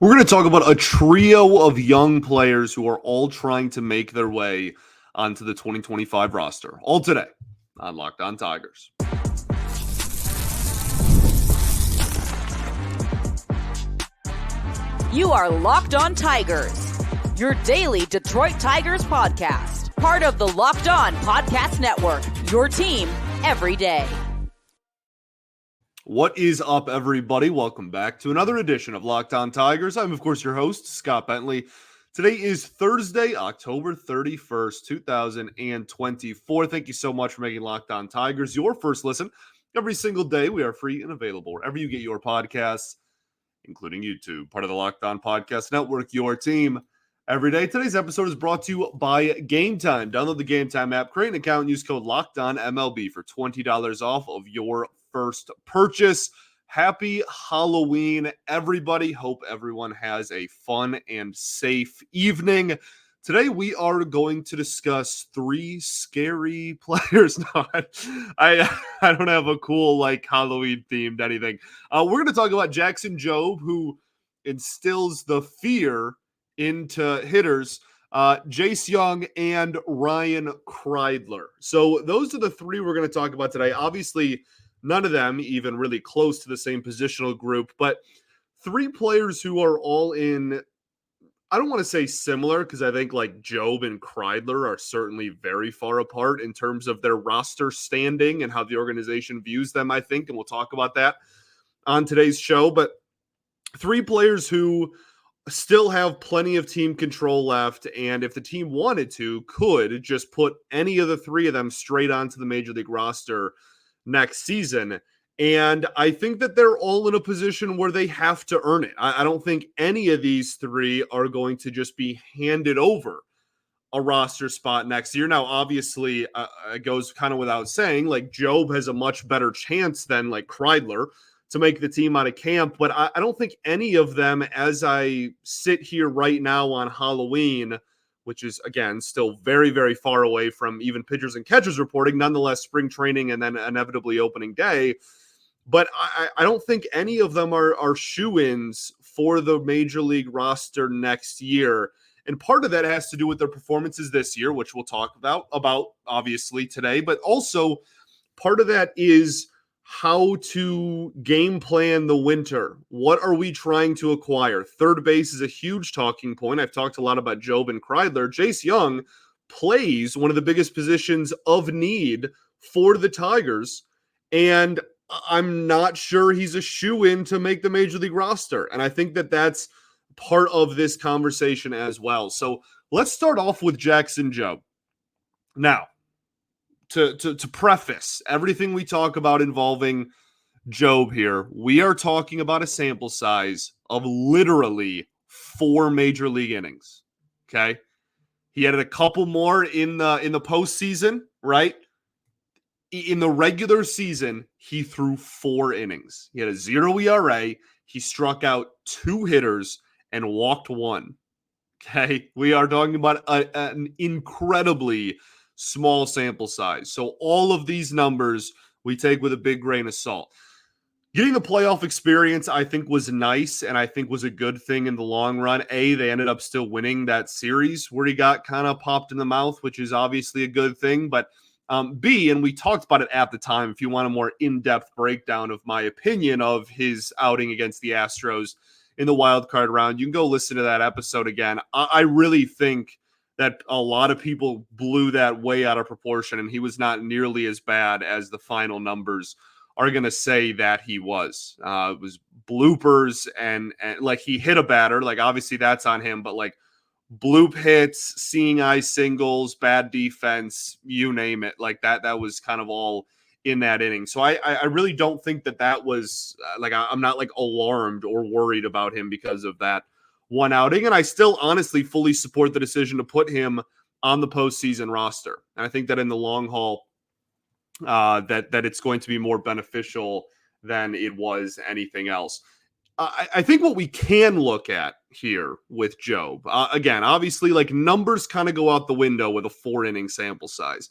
We're going to talk about a trio of young players who are all trying to make their way onto the 2025 roster. All today on Locked On Tigers. You are Locked On Tigers, your daily Detroit Tigers podcast. Part of the Locked On Podcast Network, your team every day. What is up, everybody? Welcome back to another edition of Locked On Tigers. I'm, of course, your host, Scott Bentley. Today is Thursday, October 31st, 2024. Thank you so much for making Locked On Tigers your first listen. Every single day, we are free and available wherever you get your podcasts, including YouTube, part of the Locked On Podcast Network, your team every day. Today's episode is brought to you by Game Time. Download the Game Time app, create an account, and use code LOCKEDONMLB for $20 off of your first purchase. Happy Halloween, everybody. Hope everyone has a fun and safe evening. Today, we are going to discuss three scary players. No, I don't have a cool, Halloween-themed anything. We're going to talk about Jackson Jobe, who instills the fear into hitters, Jace Jung, and Ryan Kreidler. So those are the three we're going to talk about today. Obviously, none of them even really close to the same positional group, but three players who are all in, I don't want to say similar, because I think like Jobe and Kreidler are certainly very far apart in terms of their roster standing and how the organization views them, I think, and we'll talk about that on today's show. But three players who still have plenty of team control left, and if the team wanted to, could just put any of the three of them straight onto the Major League roster next season. And I think that they're all in a position where they have to earn it. I don't think any of these three are going to just be handed over a roster spot next year. Now, obviously, it goes kind of without saying, like Jobe has a much better chance than like Kreidler to make the team out of camp. But I don't think any of them, as I sit here right now on Halloween, which is, again, still very, very far away from even pitchers and catchers reporting, nonetheless, spring training and then inevitably opening day. But I don't think any of them are shoo-ins for the Major League roster next year. And part of that has to do with their performances this year, which we'll talk about obviously today. But also part of that is how to game plan the winter. What are we trying to acquire? Third base is a huge talking point. I've talked a lot about Jobe and Kreidler. Jace Jung plays one of the biggest positions of need for the Tigers, and I'm not sure he's a shoo-in to make the Major League roster. And I think that that's part of this conversation as well. So let's start off with Jackson Jobe. Now, to preface everything we talk about involving Jobe here, we are talking about a sample size of literally 4 Major League innings. Okay, he added a couple more in the postseason, right? In the regular season, he threw 4 innings. He had a 0 ERA. He struck out 2 hitters and walked 1. Okay, we are talking about an incredibly small sample size. So all of these numbers we take with a big grain of salt. Getting the playoff experience, I think, was nice, and I think was a good thing in the long run. They ended up still winning that series where he got kind of popped in the mouth, which is obviously a good thing. But B, and we talked about it at the time, if you want a more in-depth breakdown of my opinion of his outing against the Astros in the wild card round, you can go listen to that episode again. I really think that a lot of people blew that way out of proportion, and he was not nearly as bad as the final numbers are going to say that he was. It was bloopers, and like he hit a batter. Like, obviously that's on him, but like bloop hits, seeing eye singles, bad defense, you name it. Like that was kind of all in that inning. So I really don't think that was I'm not like alarmed or worried about him because of that one outing. And I still honestly fully support the decision to put him on the postseason roster. And I think that in the long haul, that it's going to be more beneficial than it was anything else. I think what we can look at here with Jobe, again, obviously, like numbers kind of go out the window with a 4-inning sample size.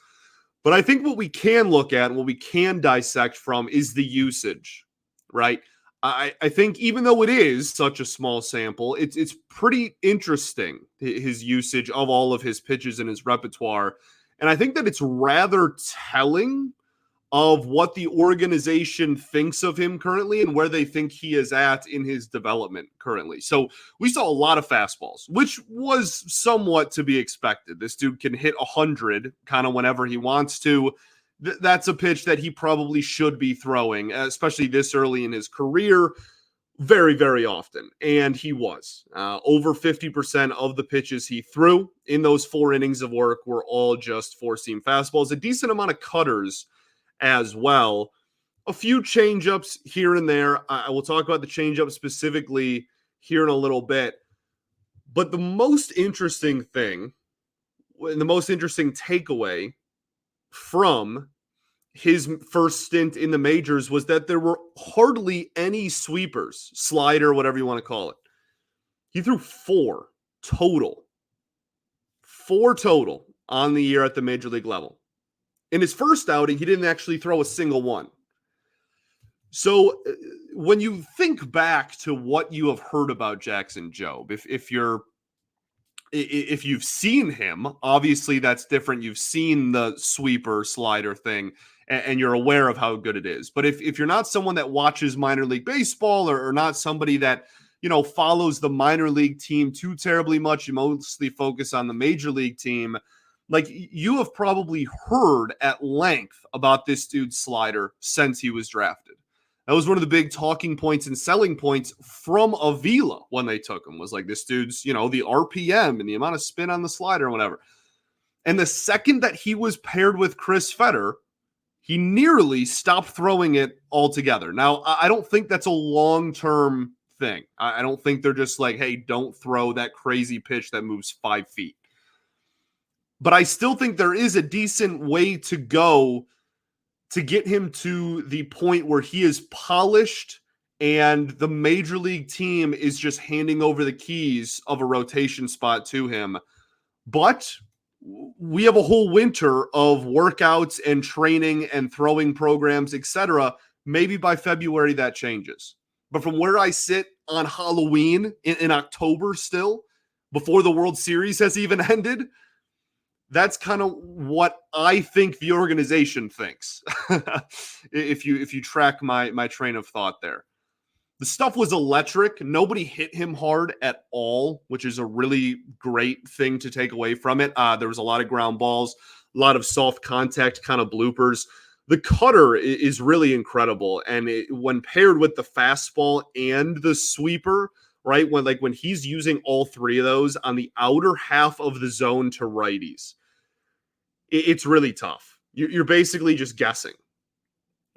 But I think what we can look at and what we can dissect from is the usage, right? I think even though it is such a small sample, it's pretty interesting, his usage of all of his pitches in his repertoire. And I think that it's rather telling of what the organization thinks of him currently and where they think he is at in his development currently. So we saw a lot of fastballs, which was somewhat to be expected. This dude can hit 100 kind of whenever he wants to. That's a pitch that he probably should be throwing, especially this early in his career, very, very often. And he was. Over 50% of the pitches he threw in those 4 innings of work were all just four-seam fastballs. A decent amount of cutters as well. A few changeups here and there. I will talk about the changeup specifically here in a little bit. But the most interesting thing, and the most interesting takeaway from his first stint in the majors was that there were hardly any sweepers, slider, whatever you want to call it. He threw 4 total. 4 total on the year at the major league level. In his first outing, he didn't actually throw a single one. So when you think back to what you have heard about Jackson Jobe, if you've seen him, obviously that's different. You've seen the sweeper slider thing and you're aware of how good it is. But if you're not someone that watches minor league baseball or not somebody that, follows the minor league team too terribly much, you mostly focus on the major league team. Like, you have probably heard at length about this dude's slider since he was drafted. That was one of the big talking points and selling points from Avila when they took him, was like, this dude's, the RPM and the amount of spin on the slider and whatever. And the second that he was paired with Chris Fetter, he nearly stopped throwing it altogether. Now, I don't think that's a long-term thing. I don't think they're just like, hey, don't throw that crazy pitch that moves 5 feet. But I still think there is a decent way to go to get him to the point where he is polished and the major league team is just handing over the keys of a rotation spot to him. But we have a whole winter of workouts and training and throwing programs, etc. Maybe by February that changes. But from where I sit on Halloween in October still, before the World Series has even ended, that's kind of what I think the organization thinks. if you track my train of thought there. The stuff was electric. Nobody hit him hard at all, which is a really great thing to take away from it. There was a lot of ground balls, a lot of soft contact kind of bloopers. The cutter is really incredible. And when paired with the fastball and the sweeper, right, when he's using all 3 of those on the outer half of the zone to righties, it's really tough. You're basically just guessing,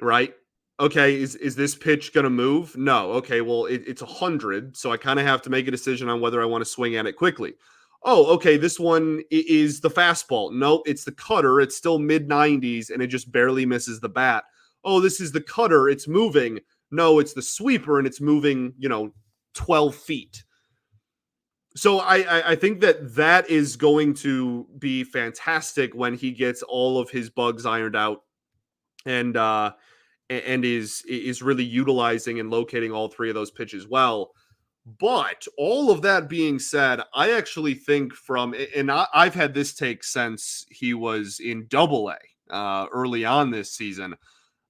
right? Okay, is this pitch going to move? No. Okay, well, it's 100, so I kind of have to make a decision on whether I want to swing at it quickly. Oh, okay, this one is the fastball. Nope, it's the cutter. It's still mid-90s, and it just barely misses the bat. Oh, this is the cutter. It's moving. No, it's the sweeper, and it's moving, 12 feet. So I think that is going to be fantastic when he gets all of his bugs ironed out and is really utilizing and locating all 3 of those pitches well. But all of that being said, I actually think I've had this take since he was in Double-A early on this season.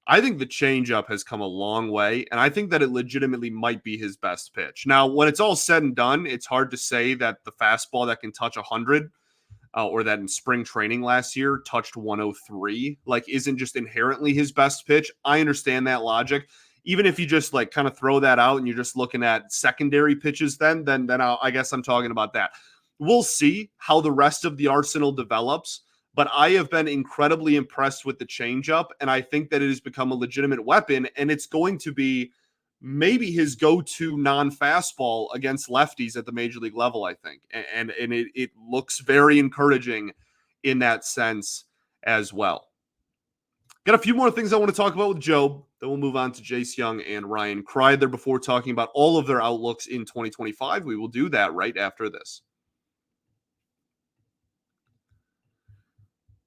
I think the changeup has come a long way, and I think that it legitimately might be his best pitch. Now, when it's all said and done, it's hard to say that the fastball that can touch 100 or that in spring training last year touched 103, isn't just inherently his best pitch. I understand that logic. Even if you just kind of throw that out and you're just looking at secondary pitches, then I guess I'm talking about that. We'll see how the rest of the arsenal develops. But I have been incredibly impressed with the changeup, and I think that it has become a legitimate weapon, and it's going to be maybe his go-to non-fastball against lefties at the major league level, I think. And it looks very encouraging in that sense as well. Got a few more things I want to talk about with Jobe. Then we'll move on to Jace Jung and Ryan Kreisler before talking about all of their outlooks in 2025. We will do that right after this.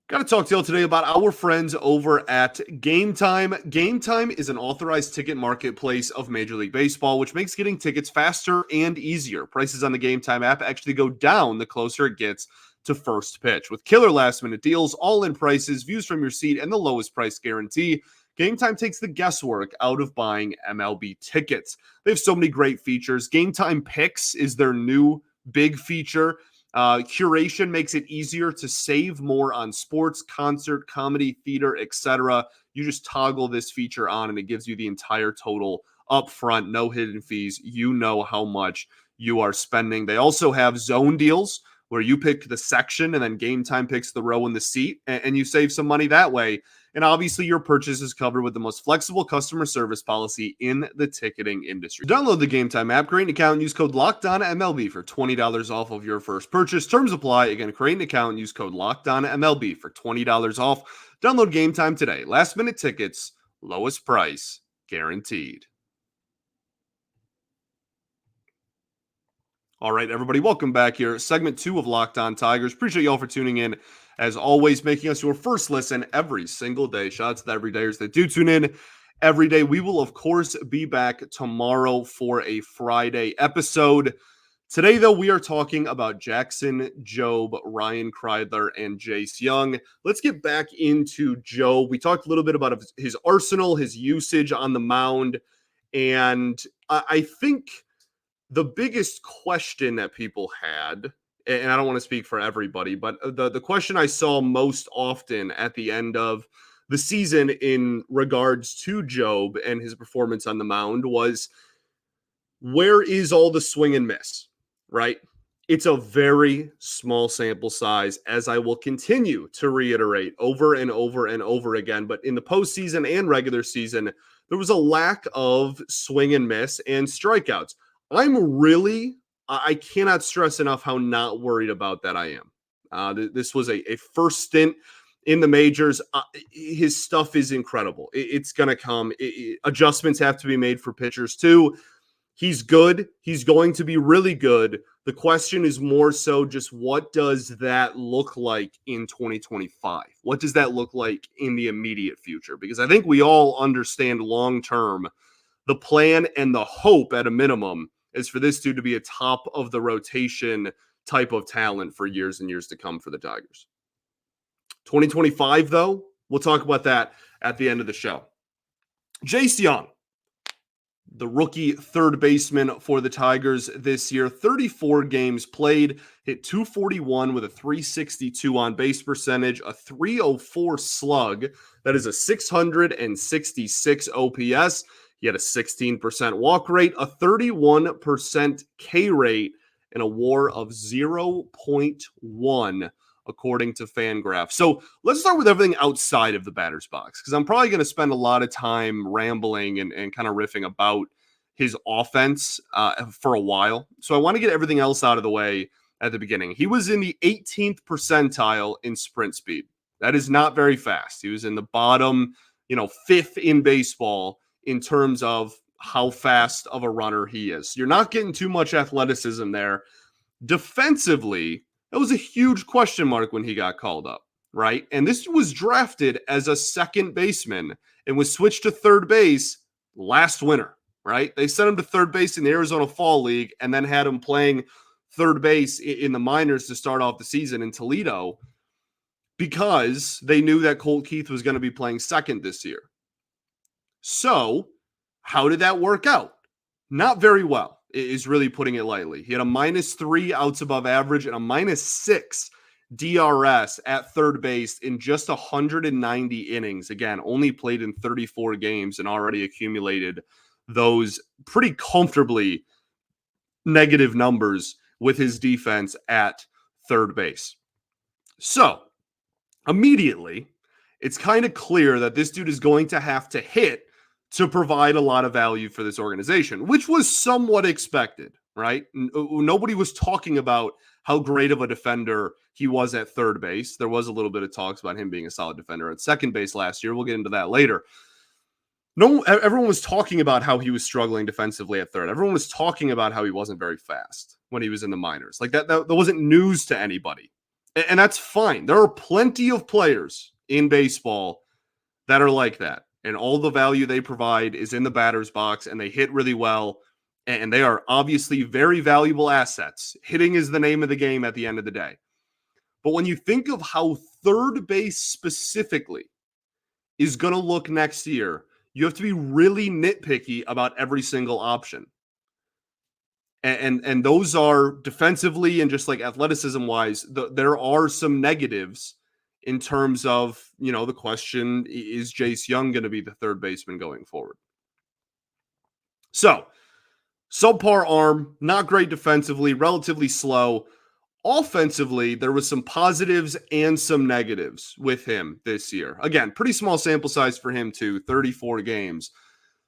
Got to talk to you today about our friends over at Game Time. Game Time is an authorized ticket marketplace of Major League Baseball, which makes getting tickets faster and easier. Prices on the Game Time app actually go down the closer it gets to first pitch. With killer last-minute deals, all-in prices, views from your seat, and the lowest price guarantee, Game Time takes the guesswork out of buying MLB tickets. They have so many great features. Game Time Picks is their new big feature. Curation makes it easier to save more on sports, concert, comedy, theater, etc. You just toggle this feature on and it gives you the entire total up front, no hidden fees. You know how much you are spending. They also have zone deals where you pick the section and then Game Time picks the row in the seat, and you save some money that way. And obviously, your purchase is covered with the most flexible customer service policy in the ticketing industry. Download the Game Time app, create an account, and use code LOCKEDONMLB for $20 off of your first purchase. Terms apply. Again, create an account and use code LOCKEDONMLB for $20 off. Download Game Time today. Last minute tickets, lowest price, guaranteed. All right, everybody, welcome back here. Segment 2 of Locked On Tigers. Appreciate y'all for tuning in. As always, making us your first listen every single day. Shout out to the everydayers that do tune in every day. We will, of course, be back tomorrow for a Friday episode. Today, though, we are talking about Jackson Jobe, Ryan Kreidler, and Jace Jung. Let's get back into Jobe. We talked a little bit about his arsenal, his usage on the mound, and I think the biggest question that people had, and I don't want to speak for everybody, but the question I saw most often at the end of the season in regards to Jobe and his performance on the mound was, where is all the swing and miss, right? It's a very small sample size, as I will continue to reiterate over and over and over again. But in the postseason and regular season, there was a lack of swing and miss and strikeouts. I cannot stress enough how not worried about that I am. This was a first stint in the majors. His stuff is incredible. It's going to come. Adjustments have to be made for pitchers too. He's good. He's going to be really good. The question is more so just, what does that look like in 2025? What does that look like in the immediate future? Because I think we all understand long-term the plan and the hope at a minimum is for this dude to be a top of the rotation type of talent for years and years to come for the Tigers. 2025, though, we'll talk about that at the end of the show. Jace Jung, the rookie third baseman for the Tigers this year, 34 games played, hit .241 with a .362 on base percentage, a .304 slug. That is a .666 OPS. He had a 16% walk rate, a 31% K rate, and a WAR of 0.1, according to Fangraph. So let's start with everything outside of the batter's box, because I'm probably going to spend a lot of time rambling and kind of riffing about his offense for a while. So I want to get everything else out of the way at the beginning. He was in the 18th percentile in sprint speed. That is not very fast. He was in the bottom, fifth in baseball in terms of how fast of a runner he is. You're not getting too much athleticism there. Defensively, that was a huge question mark when he got called up, right? And this was drafted as a second baseman and was switched to third base last winter, right? They sent him to third base in the Arizona Fall League and then had him playing third base in the minors to start off the season in Toledo because they knew that Colt Keith was going to be playing second this year. So, how did that work out? Not very well, is really putting it lightly. He had a -3 outs above average and a -6 DRS at third base in just 190 innings. Again, only played in 34 games and already accumulated those pretty comfortably negative numbers with his defense at third base. So, immediately, it's kind of clear that this dude is going to have to hit to provide a lot of value for this organization, which was somewhat expected, right? Nobody was talking about how great of a defender he was at third base. There was a little bit of talks about him being a solid defender at second base last year. We'll get into that later. No, everyone was talking about how he was struggling defensively at third. Everyone was talking about how he wasn't very fast when he was in the minors. Like that wasn't news to anybody. And that's fine. There are plenty of players in baseball that are like that. And all the value they provide is in the batter's box, and they hit really well. And they are obviously very valuable assets. Hitting is the name of the game at the end of the day. But when you think of how third base specifically is going to look next year, you have to be really nitpicky about every single option. And those are defensively and just like athleticism wise, there are some negatives in terms of, the question, is Jace Jung going to be the third baseman going forward? So, subpar arm, not great defensively, relatively slow. Offensively, there was some positives and some negatives with him this year. Again, pretty small sample size for him too, 34 games.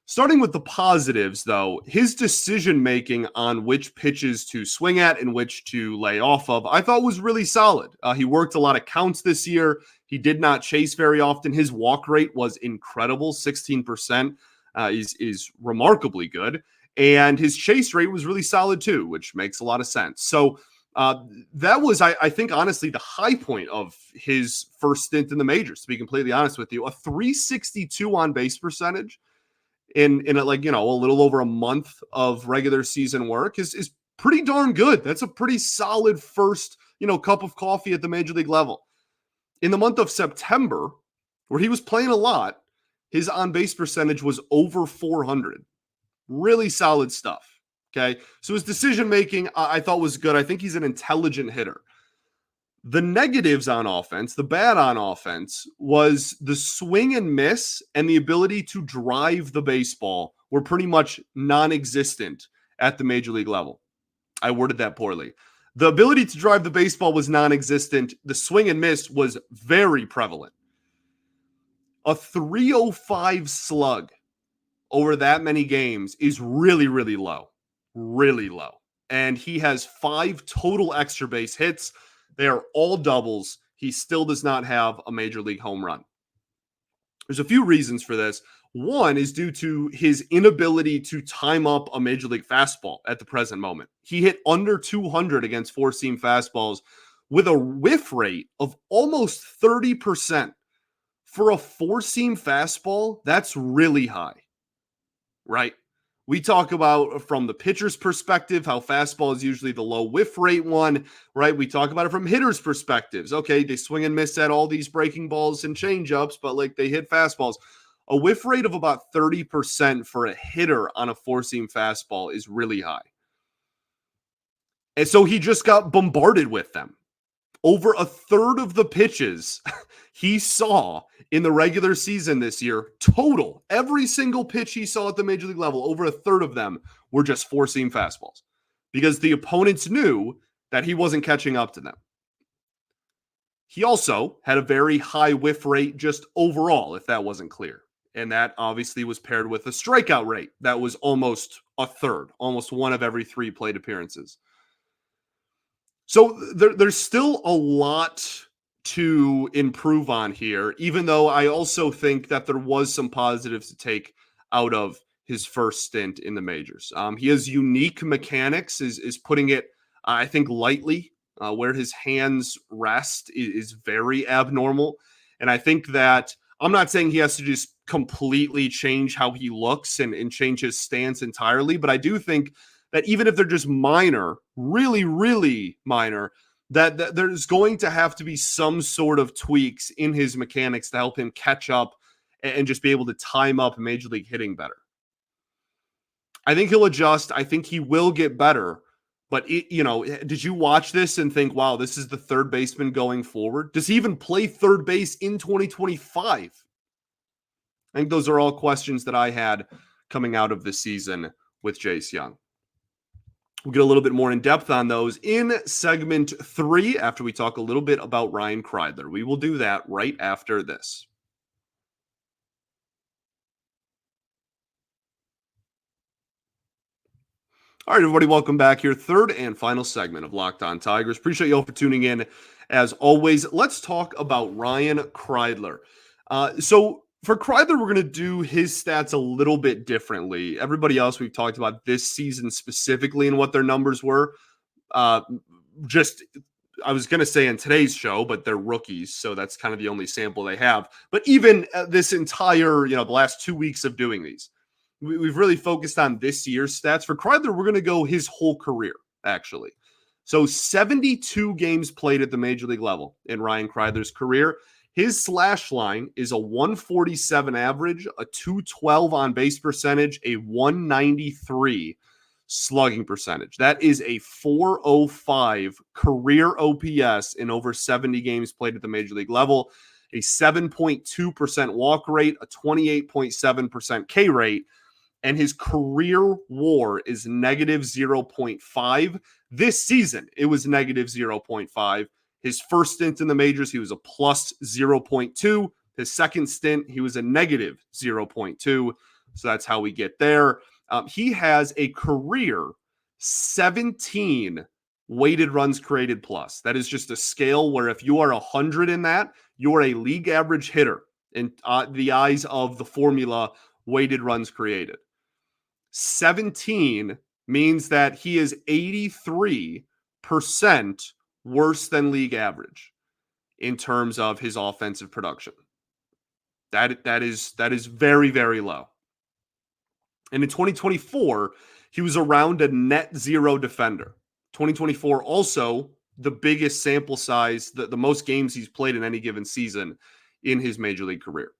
Starting with the positives, though, his decision-making on which pitches to swing at and which to lay off of, I thought was really solid. He worked a lot of counts this year. He did not chase very often. His walk rate was incredible, 16% is remarkably good. And his chase rate was really solid too, which makes a lot of sense. So that was, I think, honestly, the high point of his first stint in the majors, to be completely honest with you. A 362 on-base percentage in a little over a month of regular season work is pretty darn good. That's a pretty solid first, cup of coffee at the major league level. In the month of September, where he was playing a lot, his on-base percentage was over 400. Really solid stuff. Okay. So his decision-making, I thought was good. I think he's an intelligent hitter. The negatives on offense, the bad on offense, was the swing and miss and the ability to drive the baseball were pretty much non-existent at the major league level. I worded that poorly. The ability to drive the baseball was non-existent. The swing and miss was very prevalent. A 305 slug over that many games is really, really low. Really low. And he has 5 total extra base hits. They are all doubles. He still does not have a major league home run. There's a few reasons for this. One is due to his inability to time up a major league fastball at the present moment. He hit under 200 against four-seam fastballs with a whiff rate of almost 30%. For a four-seam fastball, that's really high, right? We talk about from the pitcher's perspective, how fastball is usually the low whiff rate one, right? We talk about it from hitters' perspectives. Okay, they swing and miss at all these breaking balls and changeups, but they hit fastballs. A whiff rate of about 30% for a hitter on a four-seam fastball is really high. And so he just got bombarded with them. Over a third of the pitches he saw in the regular season this year, total, every single pitch he saw at the major league level, over a third of them were just four-seam fastballs because the opponents knew that he wasn't catching up to them. He also had a very high whiff rate just overall, if that wasn't clear. And that obviously was paired with a strikeout rate that was almost a third, almost one of every 3 plate appearances. So there's still a lot to improve on here, even though I also think that there was some positives to take out of his first stint in the majors. He has unique mechanics, is putting it, I think, lightly. Where his hands rest is very abnormal. And I think that I'm not saying he has to just completely change how he looks and change his stance entirely, but I do think that even if they're just minor, really, really minor, that there's going to have to be some sort of tweaks in his mechanics to help him catch up and just be able to time up major league hitting better. I think he'll adjust. I think he will get better. But, did you watch this and think, wow, this is the third baseman going forward? Does he even play third base in 2025? I think those are all questions that I had coming out of the season with Jace Jung. We'll get a little bit more in depth on those in segment 3 after we talk a little bit about Ryan Kreidler. We will do that right after this. All right, everybody, welcome back here. Third and final segment of Locked On Tigers. Appreciate you all for tuning in. As always, let's talk about Ryan Kreidler. So for Kreidler, we're going to do his stats a little bit differently. Everybody else we've talked about this season specifically and what their numbers were. Just I was going to say in today's show, but they're rookies, so that's kind of the only sample they have. But even this entire, the last 2 weeks of doing these, we've really focused on this year's stats. For Kreidler, we're going to go his whole career, actually. So 72 games played at the major league level in Ryan Kreidler's career. His slash line is a 147 average, a 212 on base percentage, a 193 slugging percentage. That is a 405 career OPS in over 70 games played at the major league level, a 7.2% walk rate, a 28.7% K rate, and his career WAR is negative 0.5. This season, it was negative 0.5. His first stint in the majors, he was a plus 0.2. His second stint, he was a negative 0.2. So that's how we get there. He has a career 17 weighted runs created plus. That is just a scale where if you are 100 in that, you're a league average hitter in the eyes of the formula weighted runs created. 17 means that he is 83% worse than league average in terms of his offensive production. That is very, very low. And in 2024, he was around a net zero defender. 2024 also the biggest sample size, the most games he's played in any given season in his major league career.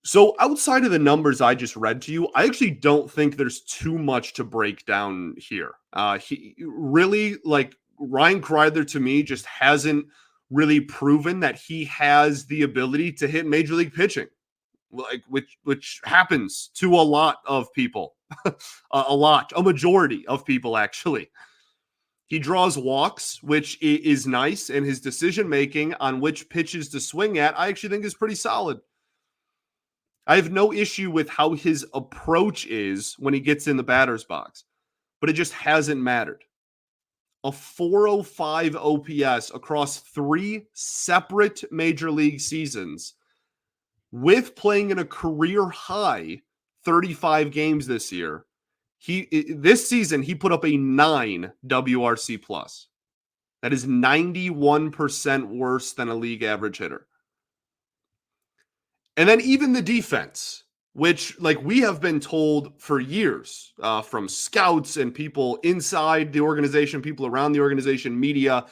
So outside of the numbers I just read to you, I actually don't think there's too much to break down here. He really, like, Ryan Kreidler to me just hasn't really proven that he has the ability to hit major league pitching, like which happens to a lot of people, a majority of people actually. He draws walks, which is nice, and his decision making on which pitches to swing at, I actually think is pretty solid. I have no issue with how his approach is when he gets in the batter's box, but it just hasn't mattered. A 405 OPS across 3 separate major league seasons, with playing in a career high 35 games this year. This season, he put up a 9 WRC plus. That is 91% worse than a league average hitter. And then even the defense, which, like, we have been told for years from scouts and people inside the organization, people around the organization, media,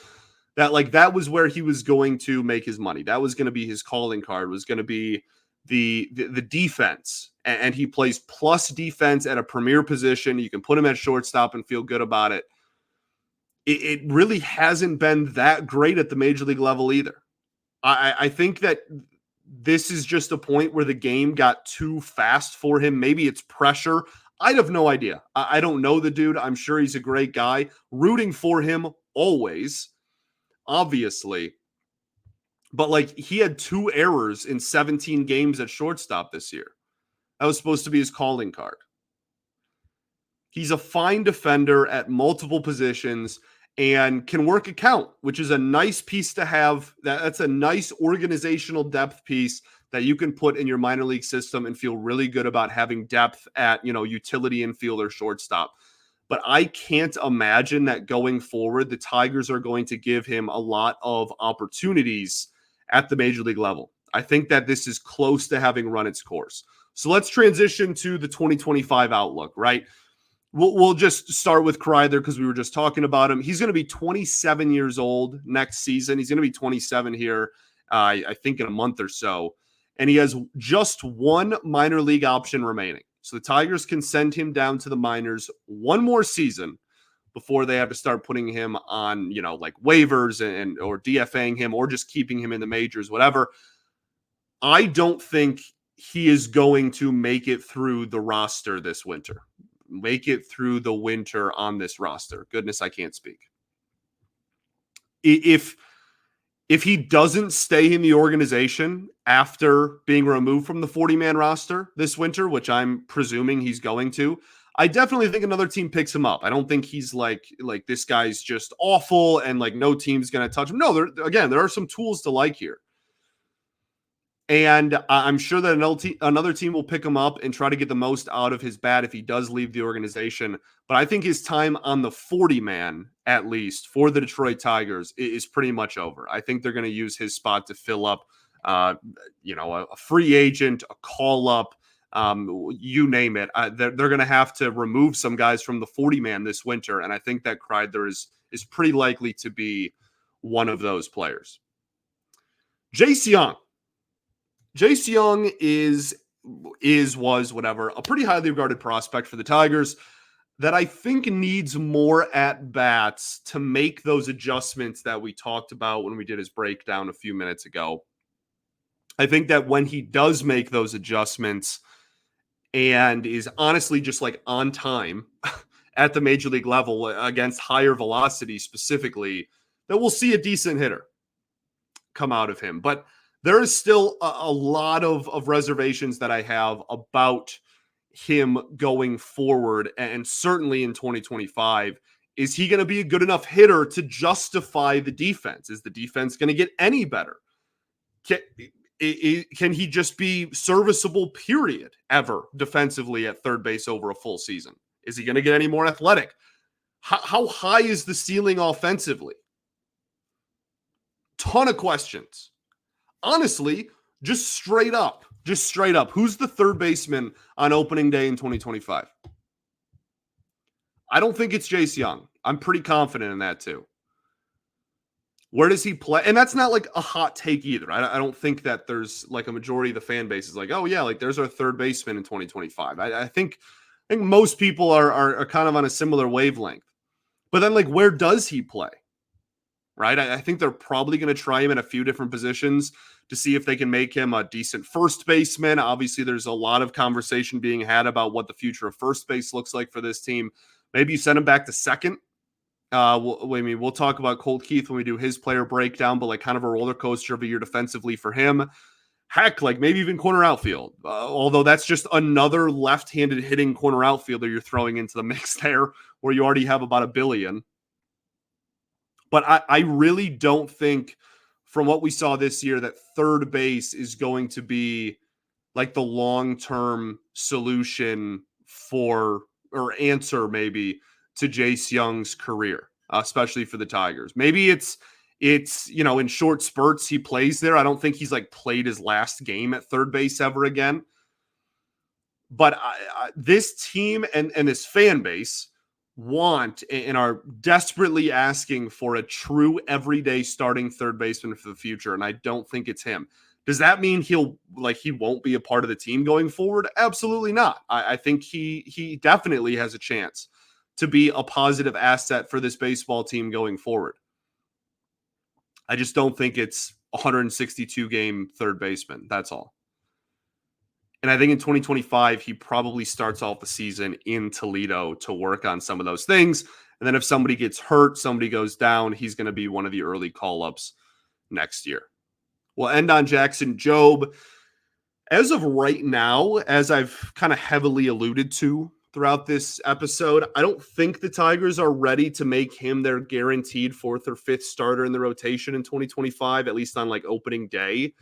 that like that was where he was going to make his money. That was going to be his calling card, was going to be the defense. And he plays plus defense at a premier position. You can put him at shortstop and feel good about it. It really hasn't been that great at the major league level either. I think that this is just a point where the game got too fast for him. Maybe it's pressure. I have no idea. I don't know the dude. I'm sure he's a great guy. Rooting for him always, obviously. But like, he had 2 errors in 17 games at shortstop this year. That was supposed to be his calling card. He's a fine defender at multiple positions and can work a count, which is a nice piece to have. That's a nice organizational depth piece that you can put in your minor league system and feel really good about having depth at, utility infield or shortstop. But I can't imagine that going forward, the Tigers are going to give him a lot of opportunities at the major league level. I think that this is close to having run its course. So let's transition to the 2025 outlook, right? We'll just start with Kreidler because we were just talking about him. He's going to be 27 years old next season. He's going to be 27 here, I think, in a month or so. And he has just 1 minor league option remaining. So the Tigers can send him down to the minors 1 more season before they have to start putting him on, like waivers or DFAing him or just keeping him in the majors, whatever. I don't think he is going to make it through the roster this winter. Make it through the winter on this roster. Goodness, I can't speak. If he doesn't stay in the organization after being removed from the 40-man roster this winter, which I'm presuming he's going to, I definitely think another team picks him up. I don't think he's like this guy's just awful and like no team's going to touch him. No, there are some tools to like here. And I'm sure that another team will pick him up and try to get the most out of his bat if he does leave the organization. But I think his time on the 40-man, at least, for the Detroit Tigers is pretty much over. I think they're going to use his spot to fill up, a free agent, a call-up, you name it. They're going to have to remove some guys from the 40-man this winter, and I think that Kreidler is pretty likely to be one of those players. Jace Jung. Jace Jung was whatever, a pretty highly regarded prospect for the Tigers that I think needs more at-bats to make those adjustments that we talked about when we did his breakdown a few minutes ago. I think that when he does make those adjustments and is honestly just like on time at the major league level against higher velocity specifically, that we'll see a decent hitter come out of him. But there is still a lot of reservations that I have about him going forward, and certainly in 2025. Is he going to be a good enough hitter to justify the defense? Is the defense going to get any better? Can he just be serviceable, period, ever defensively at third base over a full season? Is he going to get any more athletic? How high is the ceiling offensively? Ton of questions. Honestly, just straight up, who's the third baseman on opening day in 2025? I don't think it's Jace Jung. I'm pretty confident in that too. Where does he play? And that's not like a hot take either. I don't think that there's like a majority of the fan base is like, oh yeah, like there's our third baseman in 2025. I think most people are kind of on a similar wavelength. But then like, where does he play? Right? I think they're probably going to try him in a few different positions to see if they can make him a decent first baseman. Obviously, there's a lot of conversation being had about what the future of first base looks like for this team. Maybe you send him back to second. We'll talk about Colt Keith when we do his player breakdown, but like kind of a roller coaster of a year defensively for him. Heck, like maybe even corner outfield. Although that's just another left-handed hitting corner outfielder you're throwing into the mix there, where you already have about $1 billion. But I really don't think, from what we saw this year, that third base is going to be like the long-term solution for, or answer maybe, to Jace Jung's career, especially for the Tigers. Maybe it's in short spurts he plays there. I don't think he's like played his last game at third base ever again. But this team and this fan base want and are desperately asking for a true everyday starting third baseman for the future, and I don't think it's him. Does that mean he won't be a part of the team going forward? Absolutely not. I think he definitely has a chance to be a positive asset for this baseball team going forward. I just don't think it's 162 game third baseman. That's all. And I think in 2025, he probably starts off the season in Toledo to work on some of those things. And then if somebody gets hurt, somebody goes down, he's going to be one of the early call-ups next year. We'll end on Jackson Jobe. As of right now, as I've kind of heavily alluded to throughout this episode, I don't think the Tigers are ready to make him their guaranteed 4th or 5th starter in the rotation in 2025, at least on like opening day.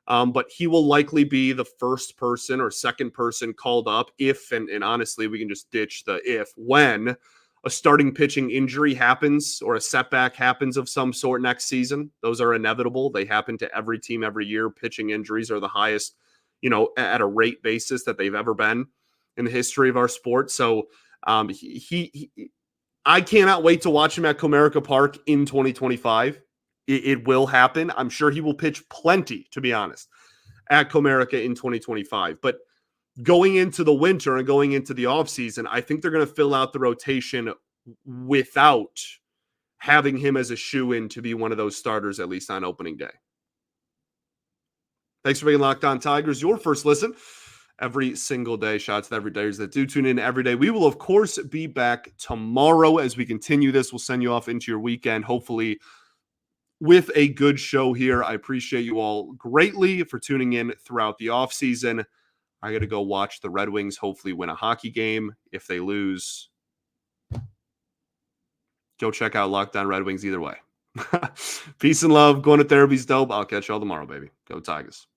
But he will likely be the first person or second person called up if, and honestly, we can just ditch the if, when a starting pitching injury happens or a setback happens of some sort next season. Those are inevitable. They happen to every team every year. Pitching injuries are the highest, at a rate basis that they've ever been in the history of our sport. So I cannot wait to watch him at Comerica Park in 2025. It will happen. I'm sure he will pitch plenty, to be honest, at Comerica in 2025. But going into the winter and going into the offseason, I think they're going to fill out the rotation without having him as a shoe-in to be one of those starters, at least on opening day. Thanks for being Locked On Tigers, your first listen every single day. Shout out to the everydayers that do tune in every day. We will, of course, be back tomorrow as we continue this. We'll send you off into your weekend, hopefully with a good show here. I appreciate you all greatly for tuning in throughout the offseason. I got to go watch the Red Wings hopefully win a hockey game. If they lose, go check out Locked On Red Wings either way. Peace and love. Going to therapy's dope. I'll catch y'all tomorrow, baby. Go Tigers.